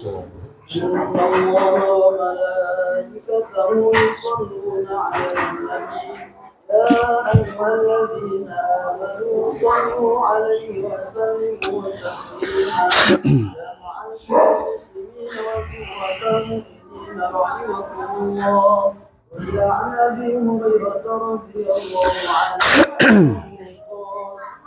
إن الله وملائكته يصلون على النبي يا أيها الذين آمنوا صلوا عليه وسلموا تسليما يا معاشر المسلمين وإخوة المؤمنين رحمكم الله. وعن أبي هريرة رضي الله عنه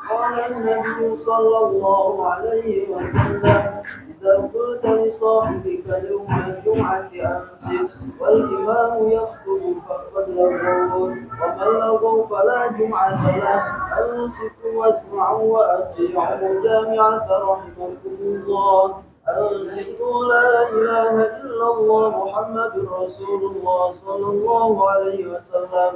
قال النبي صلى الله عليه وسلم إذا قلت لصاحبك يوم الجمعة أمسك والإمام يخطب فقد لغوا ومن لغوا فلا جمعة له أمسكوا واسمعوا وأطيعوا جامعة رحمكم الله. أنصتوا لا إله إلا الله محمد رسول الله صلى الله عليه وسلم.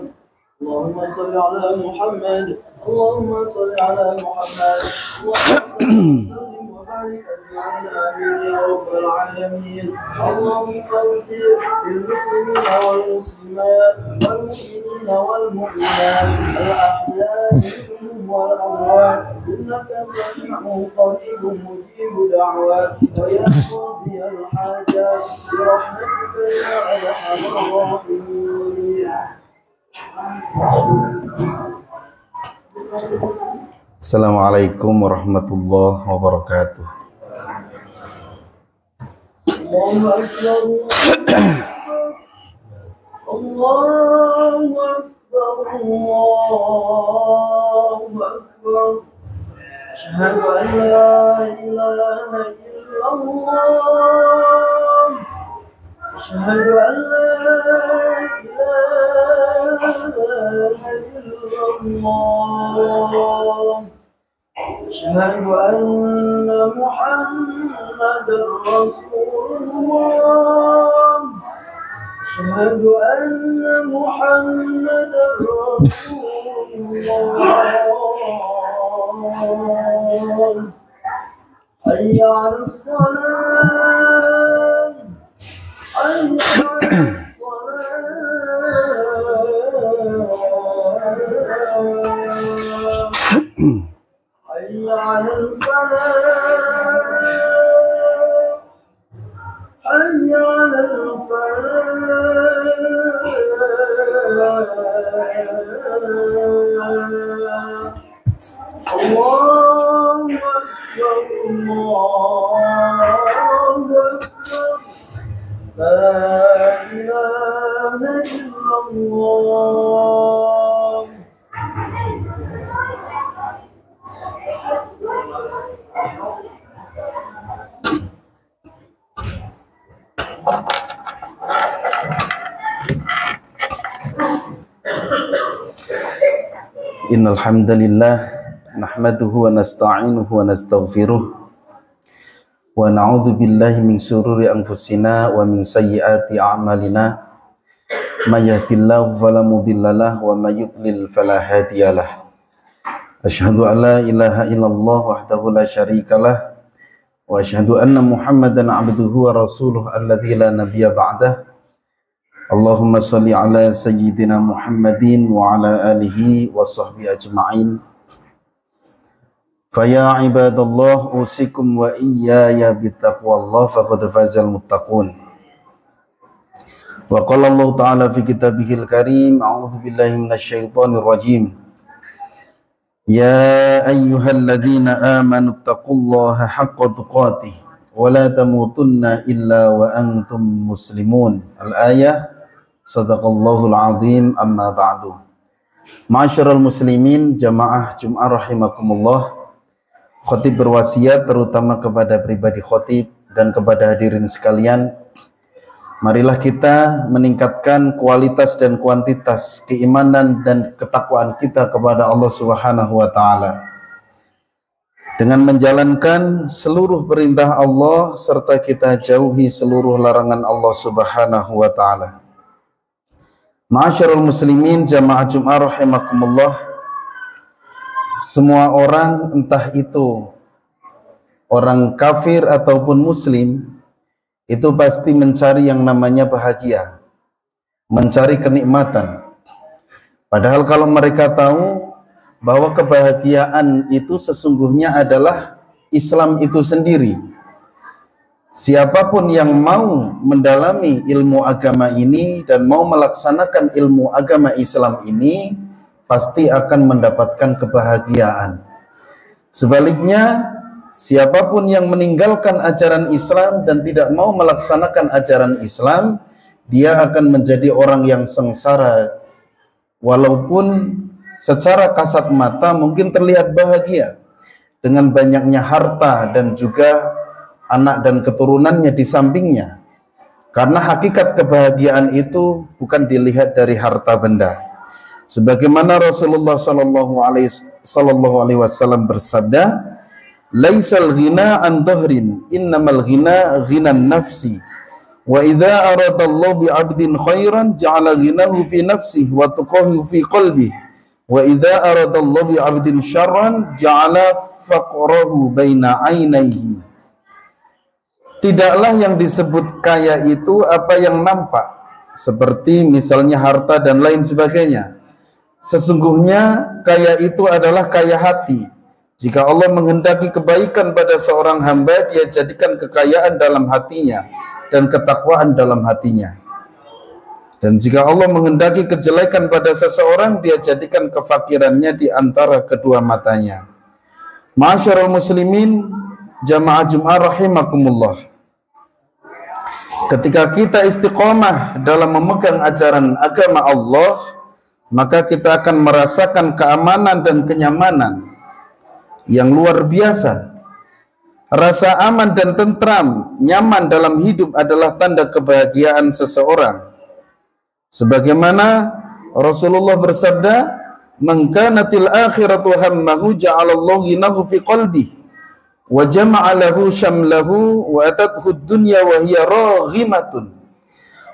اللهم صل على محمد اللهم صل على محمد اللهم وسلم وبارك أجمعين آمين يا رب العالمين. اللهم اغفر للمسلمين والمسلمات والمؤمنين والمؤمنات الأحياء منهم والأموات إنك سميع قريب مجيب دعوات ويقضي الحاجات برحمتك يا أرحم الراحمين. Assalamualaikum warahmatullahi wabarakatuh. Allahu Akbar. Allahu Akbar. Allahu Akbar. Asyhadu an la ilaha illallah. Asyhadu an la ilaha illallah. أشهد أن محمدا رسول الله. أشهد أن محمدا رسول الله. حي على الصلاة حي على الصلاة حي على الفلاح حي على الفلاح. الله أكبر الله أكبر لا إله إلا الله. Innal hamdalillah nahmaduhu wa nasta'inuhu wa nastaghfiruh wa na'udzu billahi min shururi anfusina wa min sayyiati a'malina may yahdihillahu fala mudhillalah wa may yudlil fala hadiyalah. Asyhadu an la ilaha illallah wahdahu la syarikalah wa asyhadu anna Muhammadan 'abduhu wa rasuluhu alladzi la nabiyya ba'dah. Allahumma salli ala sayyidina Muhammadin wa ala alihi wa sahbihi ajma'in. Faya ibadallah usikum wa iyaya bittaqwallah faqad fazal muttaqun. Wa qala Allah ta'ala fi kitabihil karim a'udzu billahi minasyaitonir rajim. Ya ayyuhalladzina amanu taqullaha haqqa tuqatih wa la tamutunna illa wa antum muslimun. Al-ayah. Sadaqallahul azim, amma ba'du. Ma'asyiral muslimin, jamaah Jum'ah rahimakumullah. Khatib berwasiat terutama kepada pribadi khatib dan kepada hadirin sekalian. Marilah kita meningkatkan kualitas dan kuantitas keimanan dan ketakwaan kita kepada Allah Subhanahu wa taala dengan menjalankan seluruh perintah Allah serta kita jauhi seluruh larangan Allah Subhanahu wa taala. Ma'asyiral muslimin, jamaah Jum'ah rahimakumullah. Semua orang, entah itu orang kafir ataupun muslim, itu pasti mencari yang namanya bahagia, mencari kenikmatan. Padahal kalau mereka tahu bahwa kebahagiaan itu sesungguhnya adalah Islam itu sendiri. Siapapun yang mau mendalami ilmu agama ini dan mau melaksanakan ilmu agama Islam ini pasti akan mendapatkan kebahagiaan. Sebaliknya, siapapun yang meninggalkan ajaran Islam dan tidak mau melaksanakan ajaran Islam, dia akan menjadi orang yang sengsara. Walaupun secara kasat mata mungkin terlihat bahagia dengan banyaknya harta dan juga anak dan keturunannya di sampingnya. Karena hakikat kebahagiaan itu bukan dilihat dari harta benda. Sebagaimana Rasulullah sallallahu alaihi wasallam bersabda, "Laisal ghina an dhahrin, innamal ghina ghinan nafsi. Wa idza aradallahu bi'abdin khairan ja'ala ghinahu fi nafsihi wa tuqahu fi qalbihi. Wa idza aradallahu bi'abdin syarran ja'ala faqrahu baina 'ainaihi." Tidaklah yang disebut kaya itu apa yang nampak, seperti misalnya harta dan lain sebagainya. Sesungguhnya kaya itu adalah kaya hati. Jika Allah menghendaki kebaikan pada seorang hamba, dia jadikan kekayaan dalam hatinya dan ketakwaan dalam hatinya. Dan jika Allah menghendaki kejelekan pada seseorang, dia jadikan kefakirannya di antara kedua matanya. Ma'asyiral muslimin, jamaah Jumat rahimakumullah. Ketika kita istiqomah dalam memegang ajaran agama Allah, maka kita akan merasakan keamanan dan kenyamanan yang luar biasa. Rasa aman dan tentram, nyaman dalam hidup adalah tanda kebahagiaan seseorang. Sebagaimana Rasulullah bersabda, "Man kanatil akhiratu hammahu ja'alallahu ghinahu fi qalbihi wa jama'a lahu syamlahu wa atathu ad-dunya wa hiya raghimatun.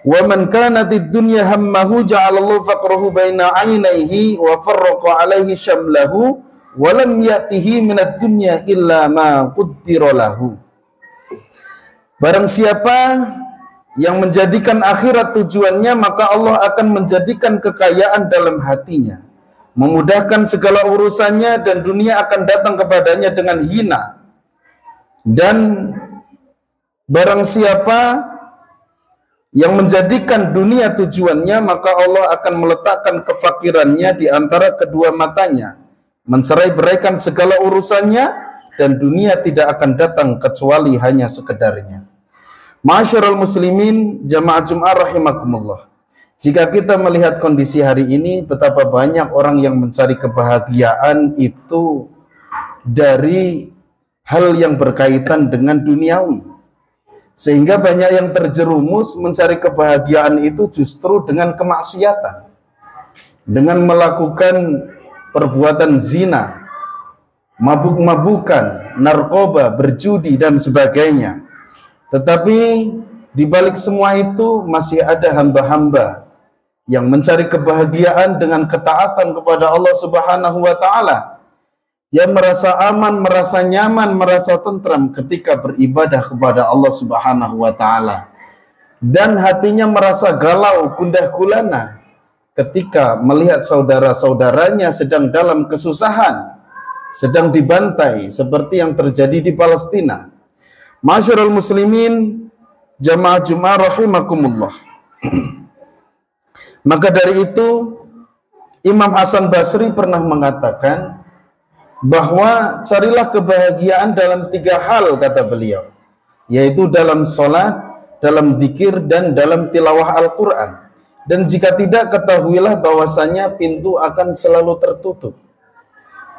Wa man kanatid dunya hammahu ja'alallahu faqrahu baina 'ainaihi wa farraqa 'alaihi syamlahu wa lam ya'tihi minad dunya illa ma qaddara lahu." Barang siapa yang menjadikan akhirat tujuannya, maka Allah akan menjadikan kekayaan dalam hatinya, memudahkan segala urusannya, dan dunia akan datang kepadanya dengan hina. Dan barang siapa yang menjadikan dunia tujuannya, maka Allah akan meletakkan kefakirannya di antara kedua matanya, mencerai-beraikan segala urusannya, dan dunia tidak akan datang kecuali hanya sekedarnya. Ma'asyiral muslimin, jamaah Jumat rahimakumullah. Jika kita melihat kondisi hari ini, betapa banyak orang yang mencari kebahagiaan itu dari hal yang berkaitan dengan duniawi. Sehingga banyak yang terjerumus mencari kebahagiaan itu justru dengan kemaksiatan. Dengan melakukan perbuatan zina, mabuk-mabukan, narkoba, berjudi, dan sebagainya. Tetapi di balik semua itu masih ada hamba-hamba yang mencari kebahagiaan dengan ketaatan kepada Allah Subhanahu wa taala. Yang merasa aman, merasa nyaman, merasa tentram ketika beribadah kepada Allah Subhanahu wa taala. Dan hatinya merasa galau, gundah gulana ketika melihat saudara-saudaranya sedang dalam kesusahan, sedang dibantai seperti yang terjadi di Palestina. Ma'asyiral muslimin, jamaah Jumat rahimakumullah. Maka dari itu Imam Hasan Basri pernah mengatakan bahwa carilah kebahagiaan dalam 3 hal, kata beliau, yaitu dalam sholat, dalam zikir, dan dalam tilawah Al-Quran. Dan jika tidak, ketahuilah bahwasanya pintu akan selalu tertutup.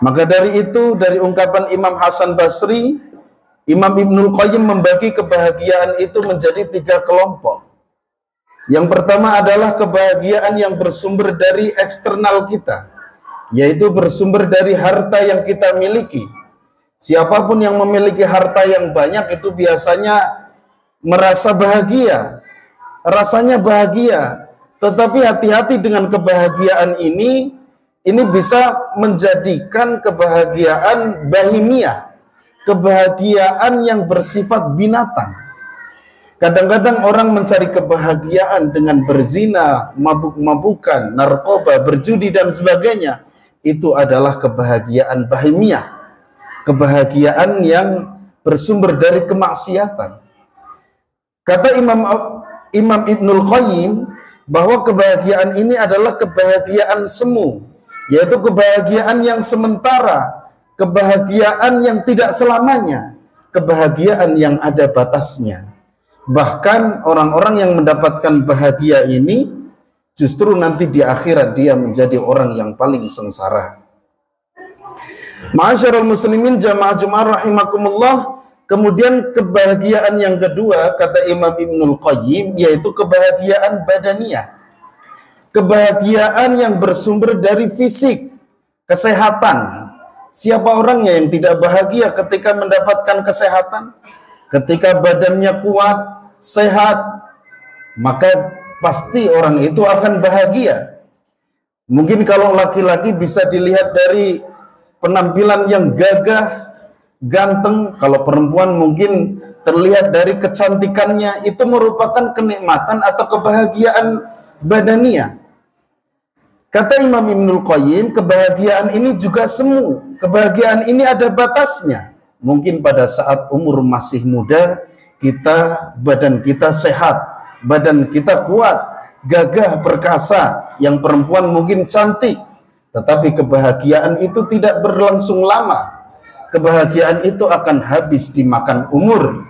Maka dari itu, dari ungkapan Imam Hasan Basri, Imam Ibnul Qayyim membagi kebahagiaan itu menjadi 3 kelompok. Yang pertama adalah kebahagiaan yang bersumber dari eksternal kita, yaitu bersumber dari harta yang kita miliki. Siapapun yang memiliki harta yang banyak itu biasanya merasa bahagia, rasanya bahagia. Tetapi hati-hati dengan kebahagiaan ini bisa menjadikan kebahagiaan bahimiyah, kebahagiaan yang bersifat binatang. Kadang-kadang orang mencari kebahagiaan dengan berzina, mabuk-mabukan, narkoba, berjudi, dan sebagainya. Itu adalah kebahagiaan bahimiyah, kebahagiaan yang bersumber dari kemaksiatan. Kata Imam Ibnul Qayyim bahwa kebahagiaan ini adalah kebahagiaan semu, yaitu kebahagiaan yang sementara, kebahagiaan yang tidak selamanya, kebahagiaan yang ada batasnya. Bahkan orang-orang yang mendapatkan bahagia ini justru nanti di akhirat dia menjadi orang yang paling sengsara. Ma'asyiral muslimin jamaah Jumat rahimakumullah. Kemudian kebahagiaan yang kedua kata Imam Ibnul Qayyim yaitu kebahagiaan badaniyah. Kebahagiaan yang bersumber dari fisik, kesehatan. Siapa orangnya yang tidak bahagia ketika mendapatkan kesehatan? Ketika badannya kuat, sehat, maka pasti orang itu akan bahagia. Mungkin kalau laki-laki bisa dilihat dari penampilan yang gagah, ganteng. Kalau perempuan mungkin terlihat dari kecantikannya. Itu merupakan kenikmatan atau kebahagiaan badaniyah. Kata Imam Ibnul Qayyim, kebahagiaan ini juga semu. Kebahagiaan ini ada batasnya. Mungkin pada saat umur masih muda, badan kita sehat, badan kita kuat, gagah, perkasa. Yang perempuan mungkin cantik. Tetapi kebahagiaan itu tidak berlangsung lama. Kebahagiaan itu akan habis dimakan umur.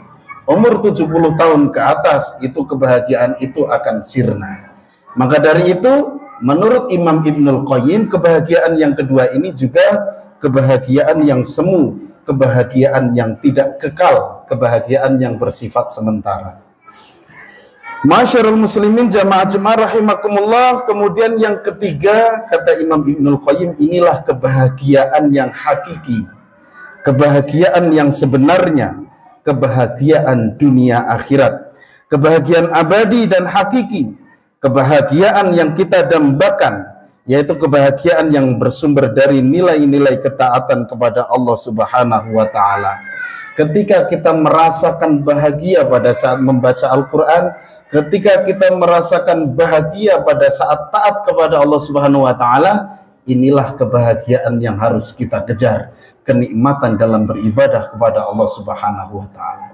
Umur 70 tahun ke atas, itu kebahagiaan itu akan sirna. Maka dari itu, menurut Imam Ibnul Qayyim, kebahagiaan yang kedua ini juga kebahagiaan yang semu, kebahagiaan yang tidak kekal, kebahagiaan yang bersifat sementara. Masyarul muslimin jamaah Jumat rahimakumullah. Kemudian yang ketiga kata Imam Ibnul Qayyim, inilah kebahagiaan yang hakiki, kebahagiaan yang sebenarnya, kebahagiaan dunia akhirat, kebahagiaan abadi dan hakiki, kebahagiaan yang kita dambakan, yaitu kebahagiaan yang bersumber dari nilai-nilai ketaatan kepada Allah Subhanahu wa Ta'ala. Ketika kita merasakan bahagia pada saat membaca Al-Quran, ketika kita merasakan bahagia pada saat taat kepada Allah Subhanahu wa Ta'ala, inilah kebahagiaan yang harus kita kejar, kenikmatan dalam beribadah kepada Allah Subhanahu wa Ta'ala.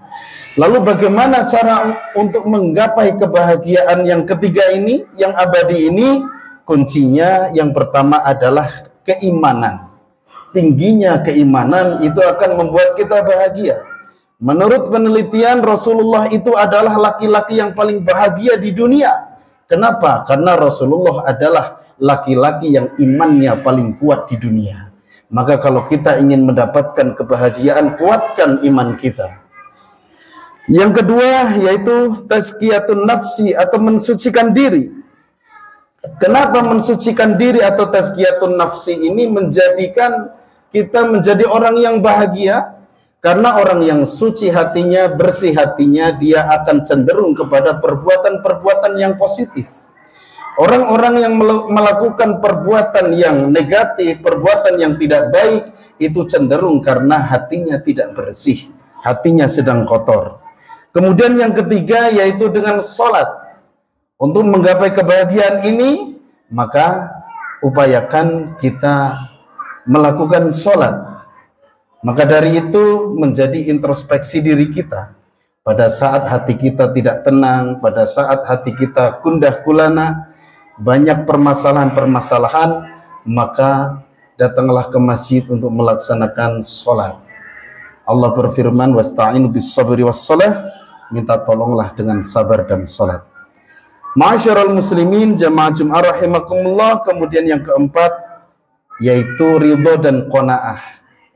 Lalu bagaimana cara untuk menggapai kebahagiaan yang ketiga ini, yang abadi ini? Kuncinya yang pertama adalah keimanan. Tingginya keimanan itu akan membuat kita bahagia. Menurut penelitian, Rasulullah itu adalah laki-laki yang paling bahagia di dunia. Kenapa? Karena Rasulullah adalah laki-laki yang imannya paling kuat di dunia. Maka kalau kita ingin mendapatkan kebahagiaan, kuatkan iman kita. Yang kedua yaitu tazkiyatun nafsi atau mensucikan diri. Kenapa mensucikan diri atau tazkiyatun nafsi ini menjadikan kita menjadi orang yang bahagia? Karena orang yang suci hatinya, bersih hatinya, dia akan cenderung kepada perbuatan-perbuatan yang positif. Orang-orang yang melakukan perbuatan yang negatif, perbuatan yang tidak baik, itu cenderung karena hatinya tidak bersih, hatinya sedang kotor. Kemudian yang ketiga yaitu dengan sholat. Untuk menggapai kebahagiaan ini, maka upayakan kita melakukan sholat. Maka dari itu menjadi introspeksi diri kita. Pada saat hati kita tidak tenang, pada saat hati kita gundah gulana, banyak permasalahan-permasalahan, maka datanglah ke masjid untuk melaksanakan sholat. Allah berfirman, wasta'inu bis-sabri was-shalah, minta tolonglah dengan sabar dan sholat. Ma'asyiral muslimin jamaah Jumat rahimakumullah. Kemudian yang keempat yaitu ridho dan qanaah.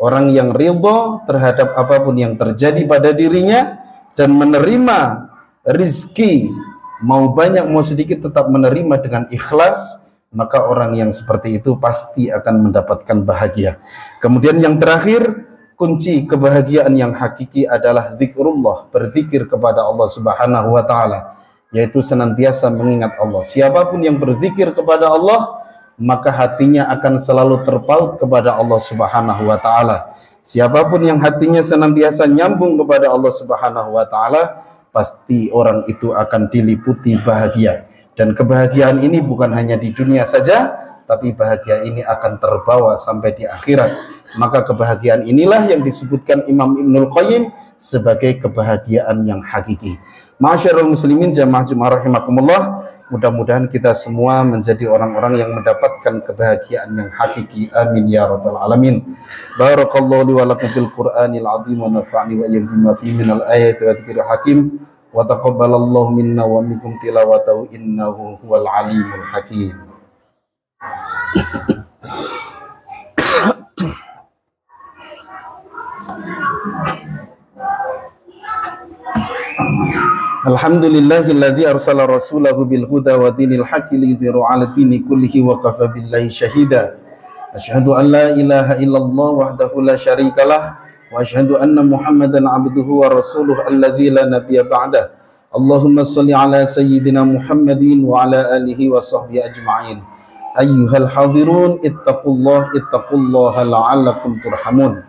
Orang yang ridho terhadap apapun yang terjadi pada dirinya dan menerima rizki, mau banyak mau sedikit tetap menerima dengan ikhlas, maka orang yang seperti itu pasti akan mendapatkan bahagia. Kemudian yang terakhir, kunci kebahagiaan yang hakiki adalah zikrullah, berzikir kepada Allah Subhanahu wa Ta'ala, yaitu senantiasa mengingat Allah. Siapapun yang berzikir kepada Allah, maka hatinya akan selalu terpaut kepada Allah Subhanahu wa Ta'ala. Siapapun yang hatinya senantiasa nyambung kepada Allah Subhanahu wa Ta'ala, pasti orang itu akan diliputi bahagia. Dan kebahagiaan ini bukan hanya di dunia saja, tapi bahagia ini akan terbawa sampai di akhirat. Maka kebahagiaan inilah yang disebutkan Imam Ibnul Qayyim sebagai kebahagiaan yang hakiki. Ma'asyiral muslimin jamaah Jumat rahimakumullah, mudah-mudahan kita semua menjadi orang-orang yang mendapatkan kebahagiaan yang hakiki. Amin ya rabbal alamin. Barakallahu li wa lakum fil Qur'anil azim wa nafa'ani wa iyyakum bima fihi minal ayati wa dzikril hakim. Wa taqabbalallahu minna wa minkum tilawatahu innahu huwal alimul hakim. Alhamdulillahilladzi arsala rasulahu bil huda wa dinil haqqi liyudhhirahu 'ala dini kullihi wa kafa billahi shahida. Asyhadu an la ilaha illallah wahdahu la syarikalah wa asyhadu anna Muhammadan 'abduhu wa rasuluhu alladzi la nabiyya ba'dah. Allahumma shalli 'ala sayyidina Muhammadin wa 'ala alihi wa sahbihi ajma'in. Ayyuhal hadirun ittaqullaha la'allakum turhamun.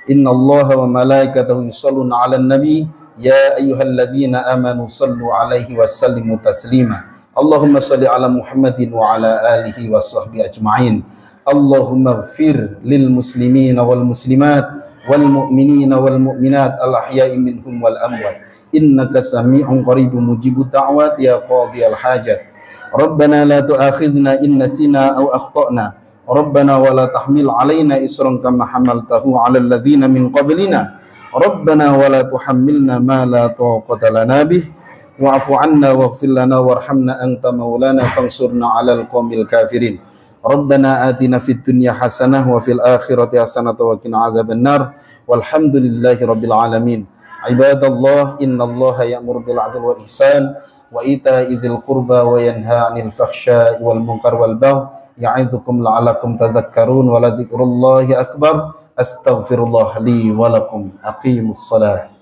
Innallaha wa malaikatahu yusholluna 'alan nabi. Ya ayyuhalladzina amanu sallu alaihi wa sallimu taslima. Allahumma salli ala Muhammadin wa ala alihi wa sahbihi ajma'in. Allahumma ighfir lil muslimina wal muslimat wal mu'minina wal mu'minat al ahya'i minhum wal amwat. Innaka sami'un qaribun mujibud da'wat ya qadhiyal hajat. Rabbana la tu'akhidhna in nasina aw akhtana. Rabbana wa la tahmil alaina isran kama hamaltahu 'alal ladzina min qablina. Rabbana wa la tuhammilna ma la taqata lana bih wa'fu 'anna waghfir lana warhamna anta maulana fansurna 'alal qaumil kafirin. Rabbana atina fid dunya hasanah wa fil akhirati hasanah wa qina adzabannar. Walhamdulillahi rabbil alamin. Ibadallah, innallaha ya'muru bil 'adli wal ihsan wa ita'i dzil qurba wa yanha 'anil fakhsya'i wal munkar wal baghi ya'idzukum la'allakum tadhakkarun wa la dzikrullahi akbar. Astaghfirullah li wa lakum. Aqimus salat.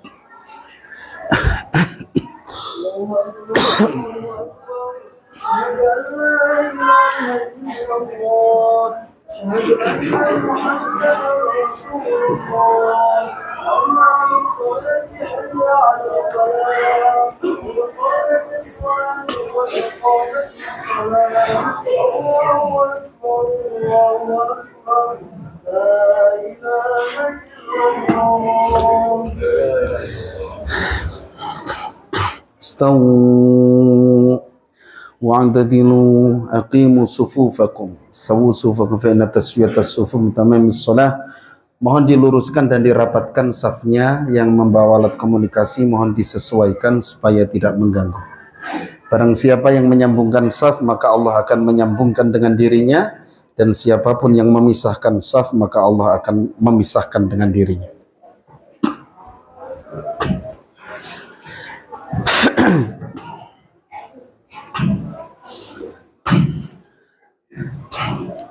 Stawu wa'tadilu aqimu sufufakum sawu sufufakum fa inna taswiyatas sufuf tamamis shalah. Mohon diluruskan dan dirapatkan safnya. Yang membawa alat komunikasi mohon disesuaikan supaya tidak mengganggu. Barang siapa yang menyambungkan saf maka Allah akan menyambungkan dengan dirinya, dan siapapun yang memisahkan saf maka Allah akan memisahkan dengan dirinya.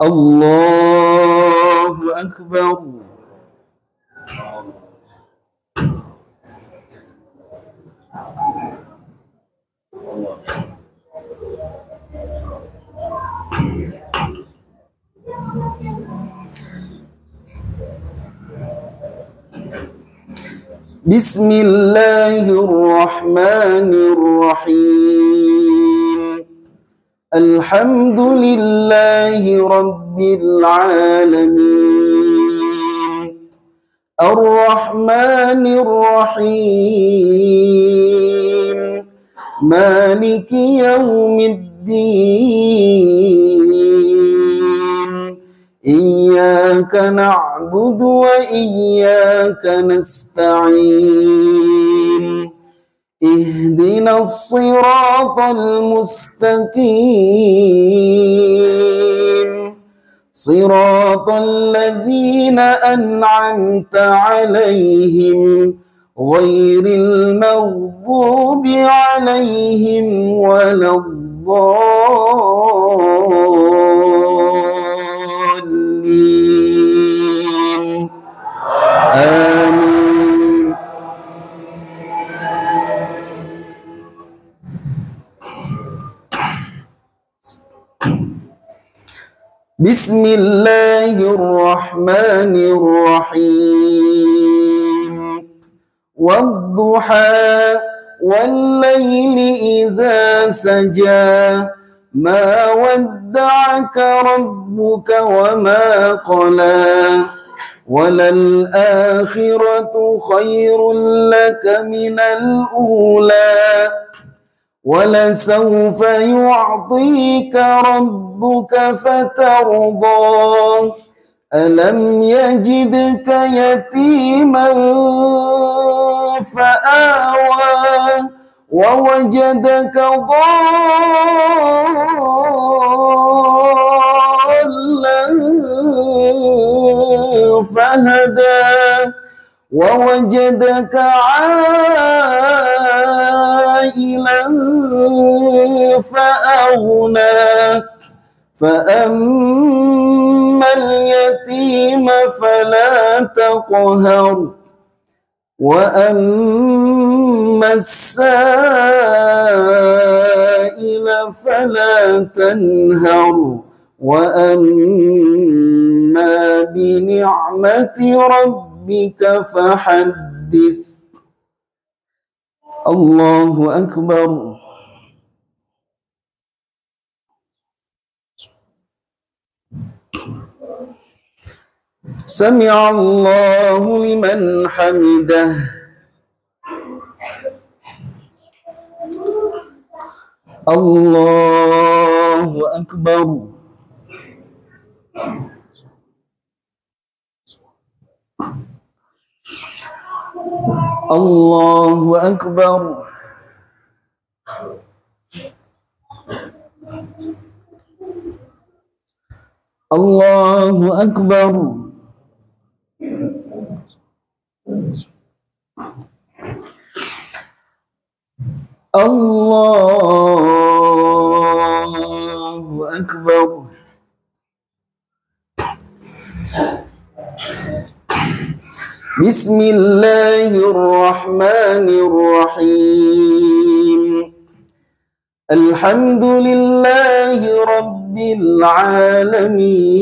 Allahu Akbar. Bismillahirrahmanirrahim. Alhamdulillahi rabbil alamin. Ar-Rahmanir Rahim. Maliki yaumiddin. Iyyaka na'budu wa iyyaka nasta'in. Ihdinas siratal mustaqim. Siratal ladzina an'amta 'alaihim ghairil maghdubi 'alaihim waladdallin. Amin. Bismillahirrahmanirrahim. Wadduha wal-laili idza saja. Ma wadda'aka rabbuka wa ma qala. Walal akhiratu khairul لك من الأولى ولسوف يعطيك ربك فترضى ألم يجدك يتيما فآوى ووجدك ضالا فهدى ووجدك عائلا فأغنى فأما اليتيم فلا تقهر وأما السائل فلا تنهر وأما بنعمة ربك فحدث. الله أكبر. سمع الله لمن حمده. الله أكبر. الله أكبر. الله أكبر. الله أكبر. بسم الله الرحمن الرحيم الحمد لله رب العالمين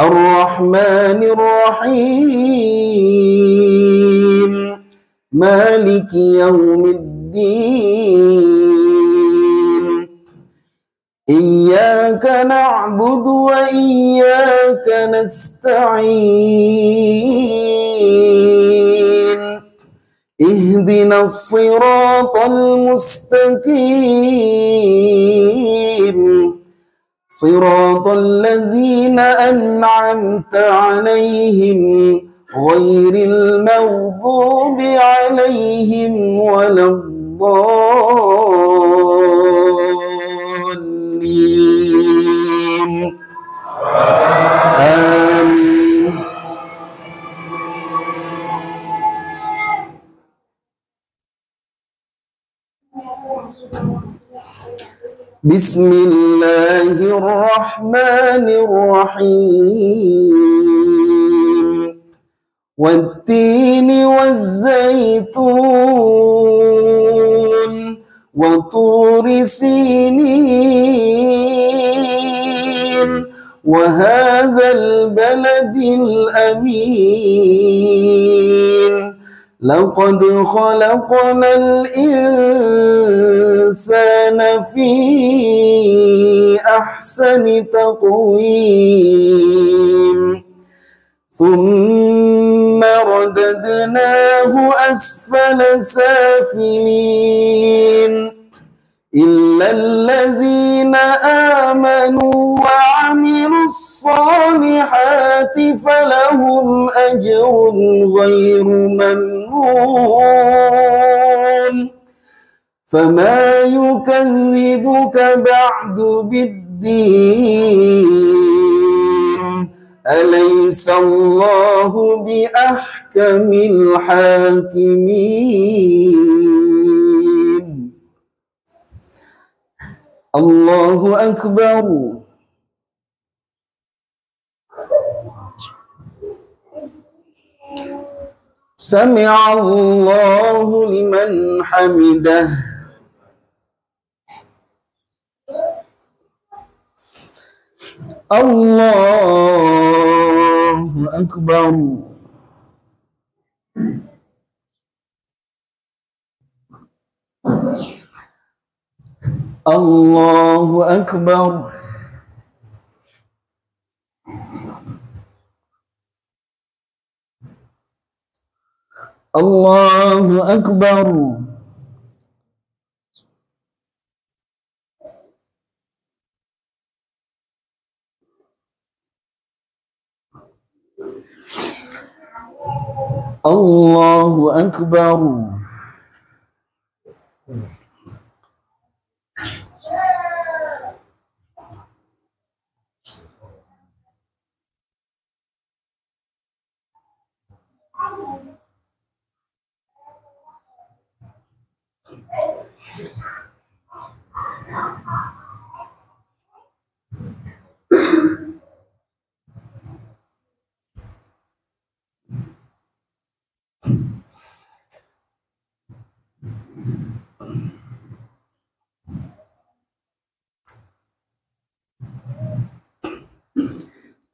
الرحمن الرحيم مالك يوم الدين إياك نعبد وإياك نستعين اهدنا الصراط المستقيم صراط الذين أنعمت عليهم غير المغضوب عليهم ولا الضالين آمين. بسم الله الرحمن الرحيم والتين والزيتون وطور سينين وهذا البلد الأمين لقد خلقنا الإنسان في أحسن تقويم ثم رددناه أسفل سافلين إلا الذين آمنوا وعملوا الصالحات فلهم أجر غير ممنون فما يكذبك بعد بالدين أليس الله بأحكم الحاكمين. الله أكبر. سمع الله لمن حمده. الله أكبر. الله أكبر. Allahu Akbar. Allahu Akbar.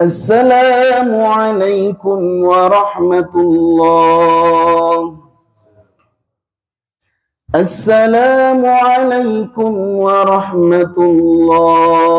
Assalamualaikum warahmatullah. Assalamualaikum warahmatullah.